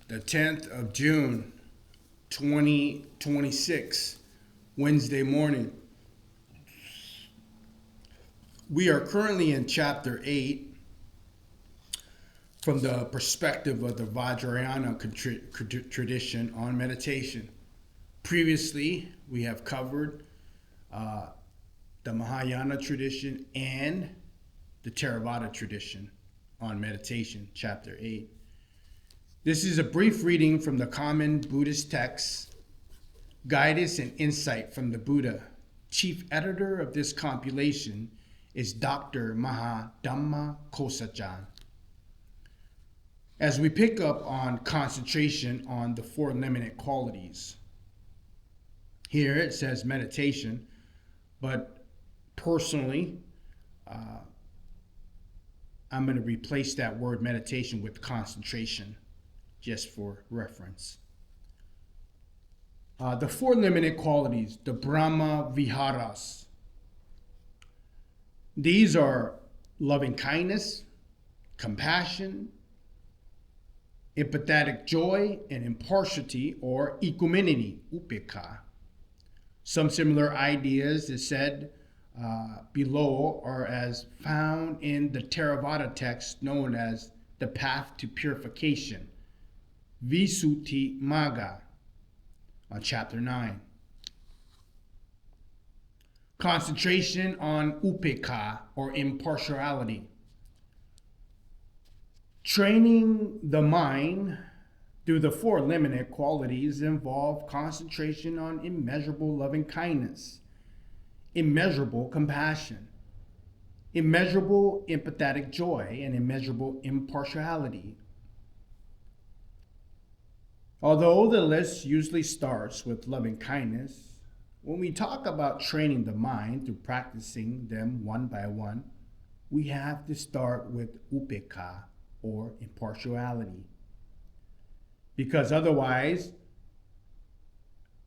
the 10th of June, 2026, Wednesday morning. We are currently in chapter 8 from the perspective of the Vajrayana tradition on meditation. Previously, we have covered the Mahayana tradition and the Theravada tradition on meditation, chapter 8. This is a brief reading from the common Buddhist texts, guidance and insight from the Buddha. Chief editor of this compilation is Dr. Mahadhamma Kosajan. As we pick up on concentration on the four limited qualities, here it says meditation, but personally, I'm going to replace that word meditation with concentration, just for reference. The four limited qualities, the Brahma Viharas. These are loving kindness, compassion, empathetic joy, and impartiality or equanimity, upekkha. Some similar ideas is said below are as found in the Theravada text known as the path to purification, Visuddhi Magga, on chapter 9. Concentration on upekkha or impartiality. Training the mind through the four limited qualities involve concentration on immeasurable loving kindness, immeasurable compassion, immeasurable empathetic joy, and immeasurable impartiality. Although the list usually starts with loving kindness, when we talk about training the mind through practicing them one by one, we have to start with upekkha or impartiality. Because otherwise,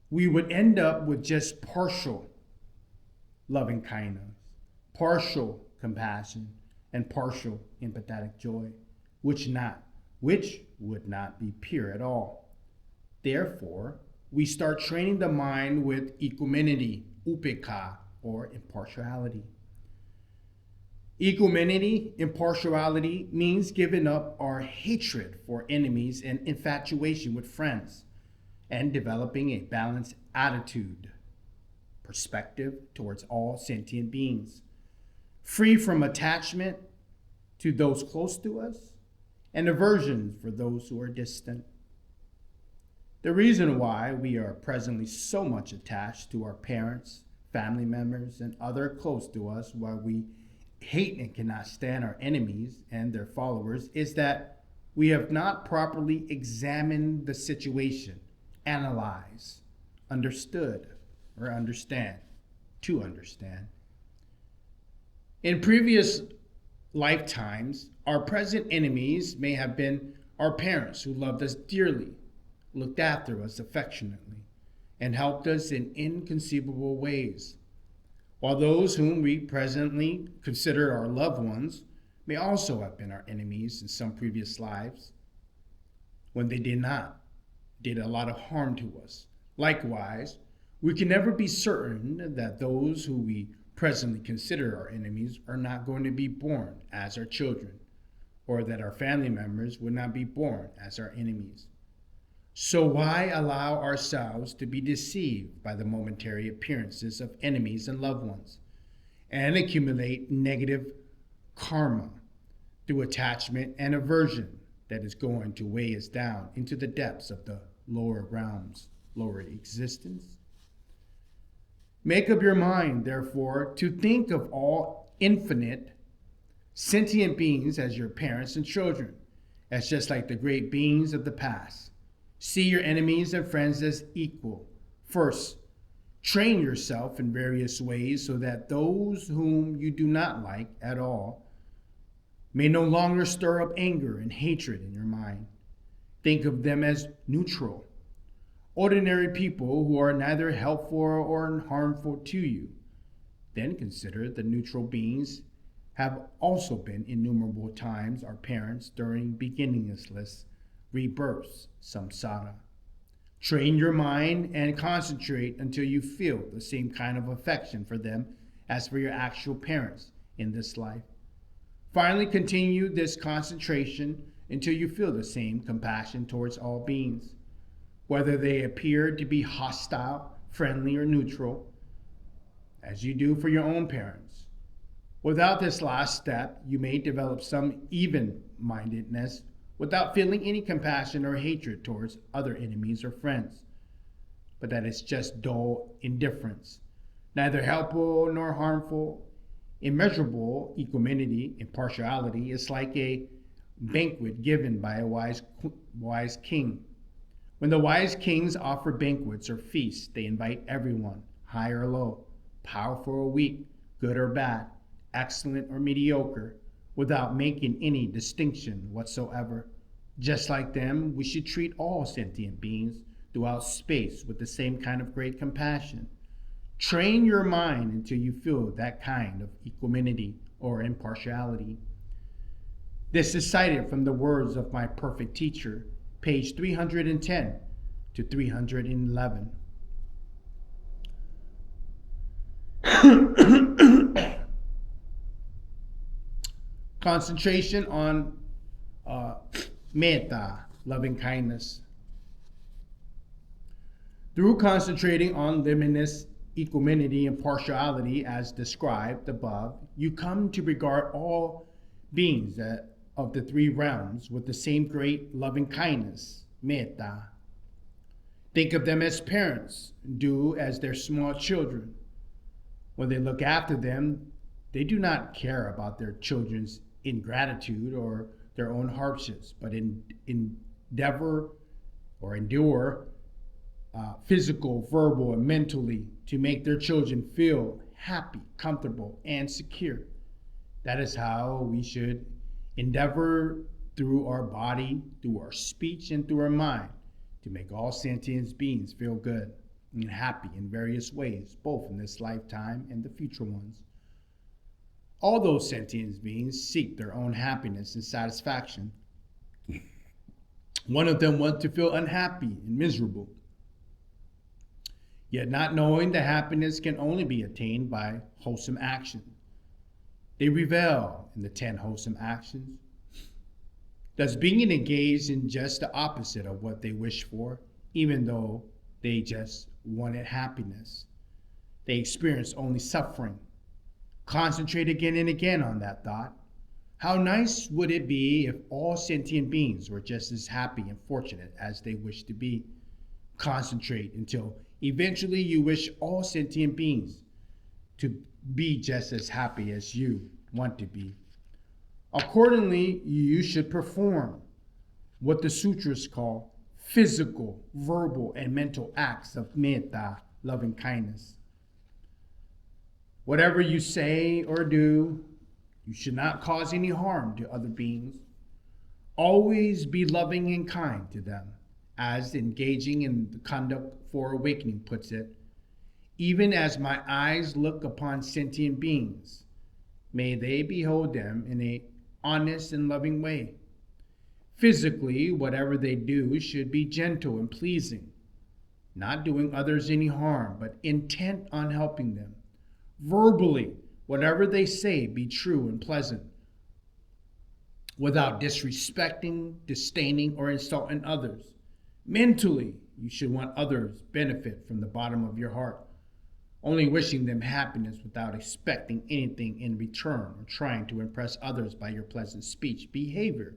we would end up with just partial loving kindness, partial compassion, and partial empathetic joy, which would not be pure at all. Therefore, we start training the mind with equanimity, upekkha, or impartiality. Equanimity, impartiality means giving up our hatred for enemies and infatuation with friends, and developing a balanced attitude, perspective towards all sentient beings, free from attachment to those close to us and aversion for those who are distant. The reason why we are presently so much attached to our parents, family members, and other close to us, while we hate and cannot stand our enemies and their followers, is that we have not properly examined the situation, analyzed, understood, or understand, to understand. In previous lifetimes, our present enemies may have been our parents who loved us dearly, looked after us affectionately, and helped us in inconceivable ways, while those whom we presently consider our loved ones may also have been our enemies in some previous lives when they did a lot of harm to us. Likewise, we can never be certain that those who we presently consider our enemies are not going to be born as our children, or that our family members will not be born as our enemies. So why allow ourselves to be deceived by the momentary appearances of enemies and loved ones, and accumulate negative karma through attachment and aversion that is going to weigh us down into the depths of the lower realms, lower existence? Make up your mind, therefore, to think of all infinite sentient beings as your parents and children, as just like the great beings of the past. See your enemies and friends as equal. First, train yourself in various ways so that those whom you do not like at all may no longer stir up anger and hatred in your mind. Think of them as neutral, ordinary people who are neither helpful or harmful to you. Then consider the neutral beings have also been innumerable times our parents during beginningless rebirths, samsara. Train your mind and concentrate until you feel the same kind of affection for them as for your actual parents in this life. Finally, continue this concentration until you feel the same compassion towards all beings, whether they appear to be hostile, friendly, or neutral, as you do for your own parents. Without this last step, you may develop some even-mindedness without feeling any compassion or hatred towards other enemies or friends. But that is just dull indifference, neither helpful nor harmful. Immeasurable equanimity, impartiality, is like a banquet given by a wise king. When the wise kings offer banquets or feasts, they invite everyone, high or low, powerful or weak, good or bad, excellent or mediocre, without making any distinction whatsoever. Just like them, we should treat all sentient beings throughout space with the same kind of great compassion. Train your mind until you feel that kind of equanimity or impartiality. This is cited from the words of my perfect teacher, page 310 to 311. Concentration on metta, loving kindness. Through concentrating on limitless equanimity and partiality as described above, you come to regard all beings of the three realms with the same great loving kindness, metta. Think of them as parents do as their small children. When they look after them, they do not care about their children's ingratitude or their own hardships, but endure physical, verbal, and mentally to make their children feel happy, comfortable, and secure. That is how we should endeavor through our body, through our speech, and through our mind to make all sentient beings feel good and happy in various ways, both in this lifetime and the future ones. All those sentient beings seek their own happiness and satisfaction. One of them wants to feel unhappy and miserable, yet not knowing that happiness can only be attained by wholesome action. They revel in the 10 wholesome actions, thus being engaged in just the opposite of what they wish for, even though they just wanted happiness. They experience only suffering. Concentrate again and again on that thought. How nice would it be if all sentient beings were just as happy and fortunate as they wish to be? Concentrate until eventually you wish all sentient beings to be just as happy as you want to be. Accordingly, you should perform what the sutras call physical, verbal, and mental acts of metta, loving kindness. Whatever you say or do, you should not cause any harm to other beings. Always be loving and kind to them, as engaging in the conduct for awakening puts it. Even as my eyes look upon sentient beings, may they behold them in an honest and loving way. Physically, whatever they do should be gentle and pleasing, not doing others any harm, but intent on helping them. Verbally, whatever they say be true and pleasant, without disrespecting, disdaining, or insulting others. Mentally, you should want others benefit from the bottom of your heart, only wishing them happiness without expecting anything in return or trying to impress others by your pleasant speech, behavior,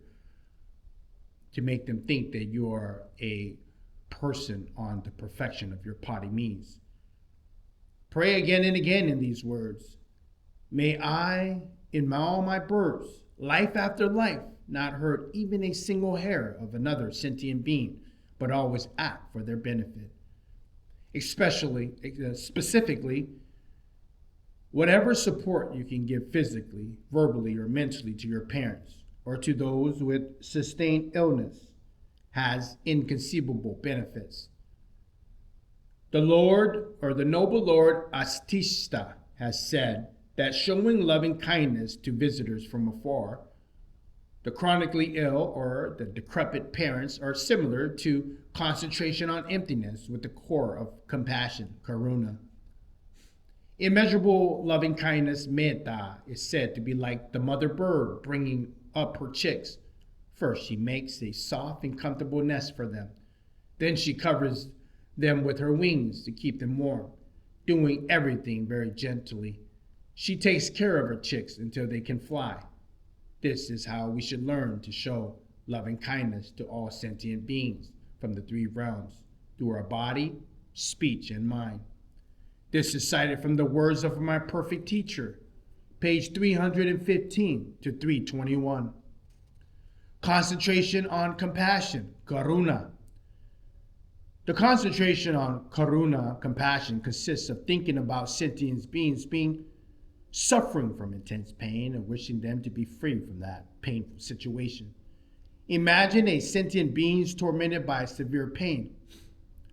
to make them think that you are a person on the perfection of your pati-means. Pray again and again in these words. May I, in all my births, life after life, not hurt even a single hair of another sentient being, but always act for their benefit. Specifically, whatever support you can give physically, verbally, or mentally to your parents, or to those with sustained illness, has inconceivable benefits. The noble Lord Astishta has said that showing loving kindness to visitors from afar The chronically ill or the decrepit parents are similar to concentration on emptiness with the core of compassion, karuna. Immeasurable loving kindness, metta, is said to be like the mother bird bringing up her chicks. First, she makes a soft and comfortable nest for them. Then she covers them with her wings to keep them warm, doing everything very gently. She takes care of her chicks until they can fly. This is how we should learn to show loving kindness to all sentient beings from the three realms through our body, speech, and mind. This is cited from the words of my perfect teacher, page 315 to 321. Concentration on compassion, karuna. The concentration on karuna, compassion, consists of thinking about sentient beings being suffering from intense pain and wishing them to be free from that painful situation. Imagine a sentient being tormented by severe pain,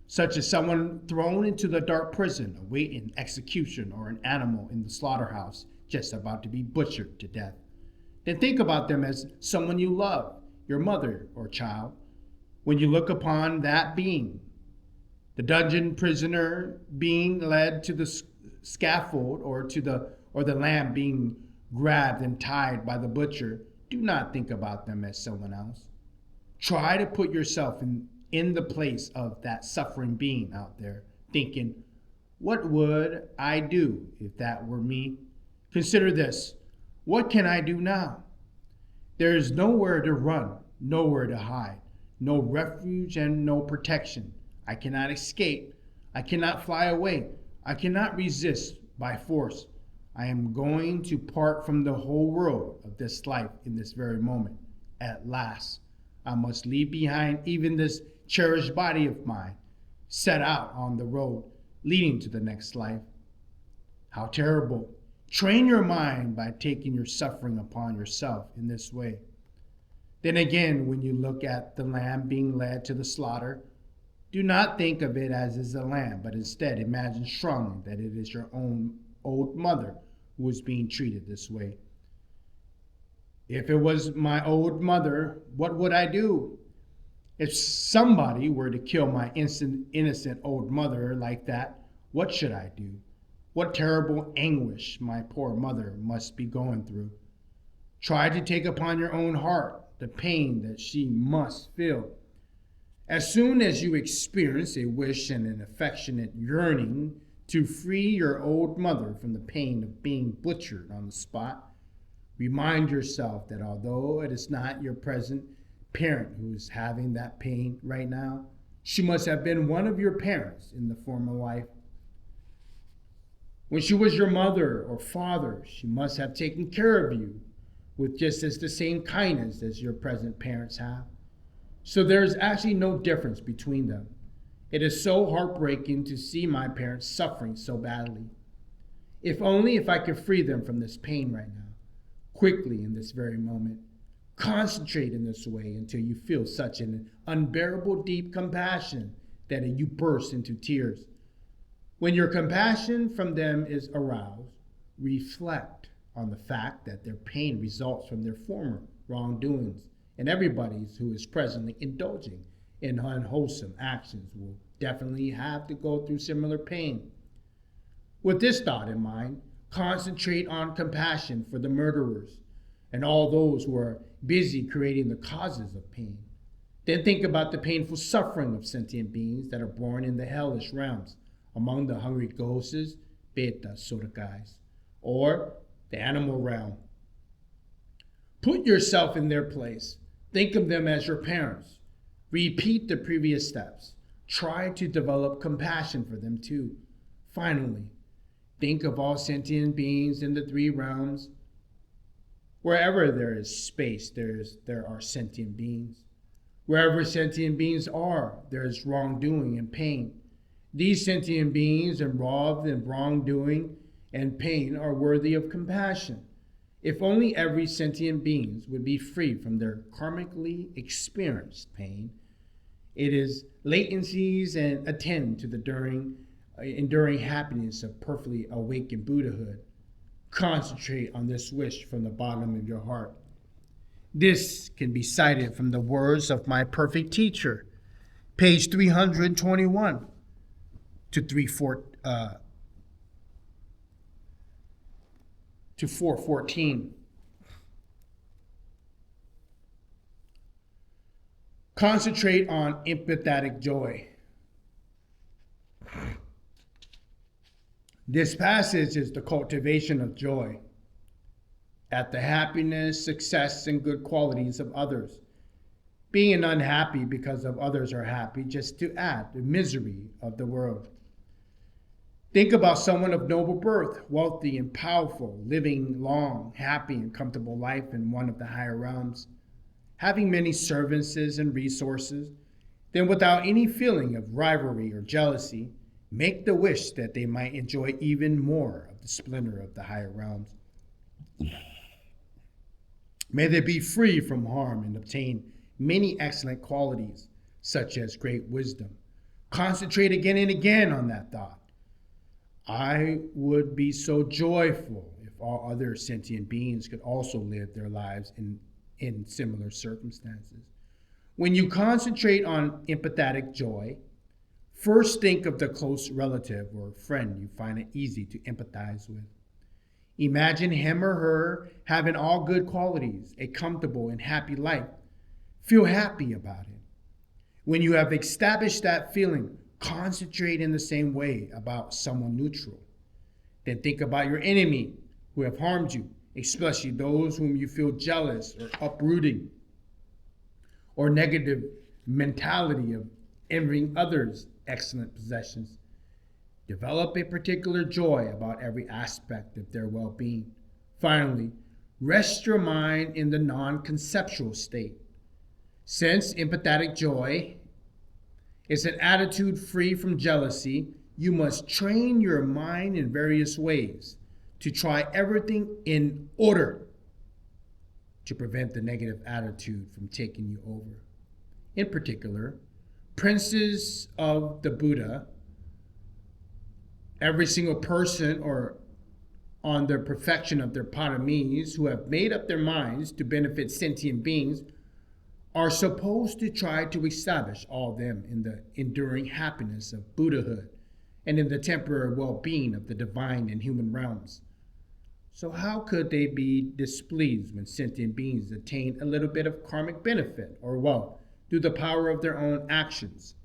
such as someone thrown into the dark prison awaiting execution or an animal in the slaughterhouse just about to be butchered to death. Then think about them as someone you love, your mother or child. When you look upon that being, the dungeon prisoner being led to the scaffold or the lamb being grabbed and tied by the butcher, do not think about them as someone else. Try to put yourself in the place of that suffering being out there, thinking, what would I do if that were me? Consider this. What can I do now? There is nowhere to run, nowhere to hide, no refuge and no protection. I cannot escape. I cannot fly away. I cannot resist by force. I am going to part from the whole world of this life in this very moment. At last, I must leave behind even this cherished body of mine, set out on the road leading to the next life. How terrible. Train your mind by taking your suffering upon yourself in this way. Then again, when you look at the lamb being led to the slaughter, do not think of it as is a lamb, but instead imagine strongly that it is your own old mother who is being treated this way. If it was my old mother, what would I do? If somebody were to kill my innocent old mother like that, what should I do? What terrible anguish my poor mother must be going through. Try to take upon your own heart the pain that she must feel. As soon as you experience a wish and an affectionate yearning to free your old mother from the pain of being butchered on the spot, remind yourself that although it is not your present parent who is having that pain right now, she must have been one of your parents in the former life. When she was your mother or father, she must have taken care of you with just as the same kindness as your present parents have. So there's actually no difference between them. It is so heartbreaking to see my parents suffering so badly. If I could free them from this pain right now, quickly in this very moment. Concentrate in this way until you feel such an unbearable deep compassion that you burst into tears. When your compassion from them is aroused, reflect on the fact that their pain results from their former wrongdoings, and everybody who is presently indulging in unwholesome actions will definitely have to go through similar pain. With this thought in mind, concentrate on compassion for the murderers and all those who are busy creating the causes of pain. Then think about the painful suffering of sentient beings that are born in the hellish realms among the hungry ghosts, beta suragais, or the animal realm. Put yourself in their place. Think of them as your parents. Repeat the previous steps. Try to develop compassion for them too. Finally, think of all sentient beings in the three realms. Wherever there is space, there are sentient beings. Wherever sentient beings are, there is wrongdoing and pain. These sentient beings involved in wrongdoing and pain are worthy of compassion. If only every sentient being would be free from their karmically experienced pain, it is latencies and attend to the enduring happiness of perfectly awakened Buddhahood. Concentrate on this wish from the bottom of your heart. This can be cited from the words of my perfect teacher, page 321 to 414. Concentrate on empathetic joy. This passage is the cultivation of joy at the happiness, success, and good qualities of others. Being unhappy because of others are happy just to add the misery of the world. Think about someone of noble birth, wealthy and powerful, living long, happy, and comfortable life in one of the higher realms, having many servants and resources, then without any feeling of rivalry or jealousy, make the wish that they might enjoy even more of the splendor of the higher realms. May they be free from harm and obtain many excellent qualities, such as great wisdom. Concentrate again and again on that thought. I would be so joyful if all other sentient beings could also live their lives in similar circumstances. When you concentrate on empathetic joy, first think of the close relative or friend you find it easy to empathize with. Imagine him or her having all good qualities, a comfortable and happy life. Feel happy about it. When you have established that feeling, concentrate in the same way about someone neutral. Then think about your enemy who have harmed you, especially those whom you feel jealous or uprooting, or negative mentality of envying others' excellent possessions. Develop a particular joy about every aspect of their well-being. Finally, rest your mind in the non-conceptual state. Since empathetic joy is an attitude free from jealousy, you must train your mind in various ways to try everything in order to prevent the negative attitude from taking you over. In particular, princes of the Buddha, every single person or on the perfection of their paramis who have made up their minds to benefit sentient beings are supposed to try to establish all of them in the enduring happiness of Buddhahood and in the temporary well-being of the divine and human realms. So how could they be displeased when sentient beings attain a little bit of karmic benefit or wealth through the power of their own actions?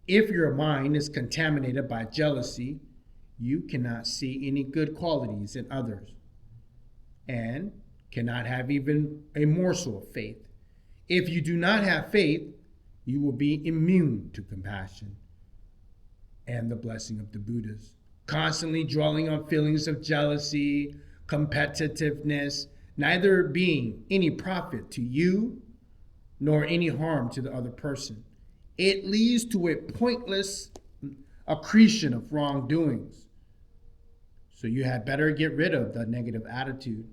If your mind is contaminated by jealousy, you cannot see any good qualities in others and cannot have even a morsel of faith. If you do not have faith, you will be immune to compassion and the blessing of the Buddhas. Constantly dwelling on feelings of jealousy, competitiveness, neither being any profit to you nor any harm to the other person. It leads to a pointless accretion of wrongdoings. So you had better get rid of the negative attitude.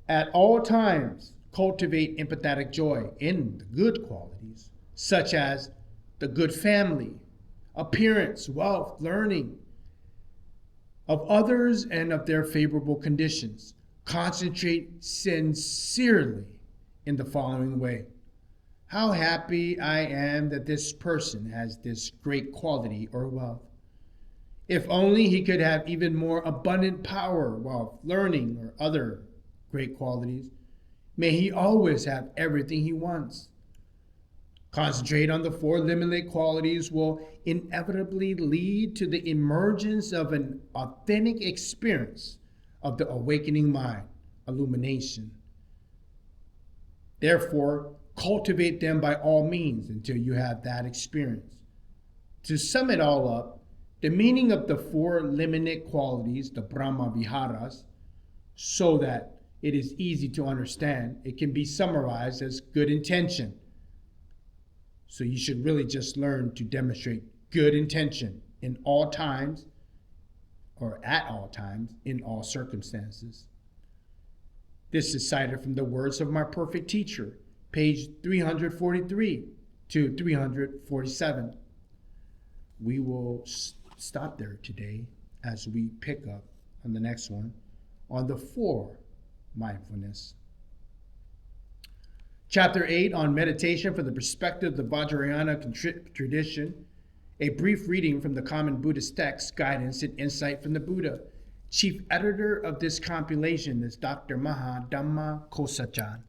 At all times, cultivate empathetic joy in the good qualities, such as the good family, appearance, wealth, learning of others and of their favorable conditions. Concentrate sincerely in the following way. How happy I am that this person has this great quality or wealth. If only he could have even more abundant power, wealth, learning, or other great qualities. May he always have everything he wants. Concentrate on the four limitless qualities will inevitably lead to the emergence of an authentic experience of the awakening mind, illumination. Therefore, cultivate them by all means until you have that experience. To sum it all up, the meaning of the four limitless qualities, the Brahma Viharas, so that it is easy to understand, it can be summarized as good intention. So you should really just learn to demonstrate good intention in all times, or at all times, in all circumstances. This is cited from the words of my perfect teacher, page 343 to 347. We will stop there today as we pick up on the next one on the four mindfulness. Chapter 8 on meditation from the perspective of the Vajrayana tradition. A brief reading from the common Buddhist text, guidance and insight from the Buddha. Chief editor of this compilation is Dr. Maha Dhamma Kosachan.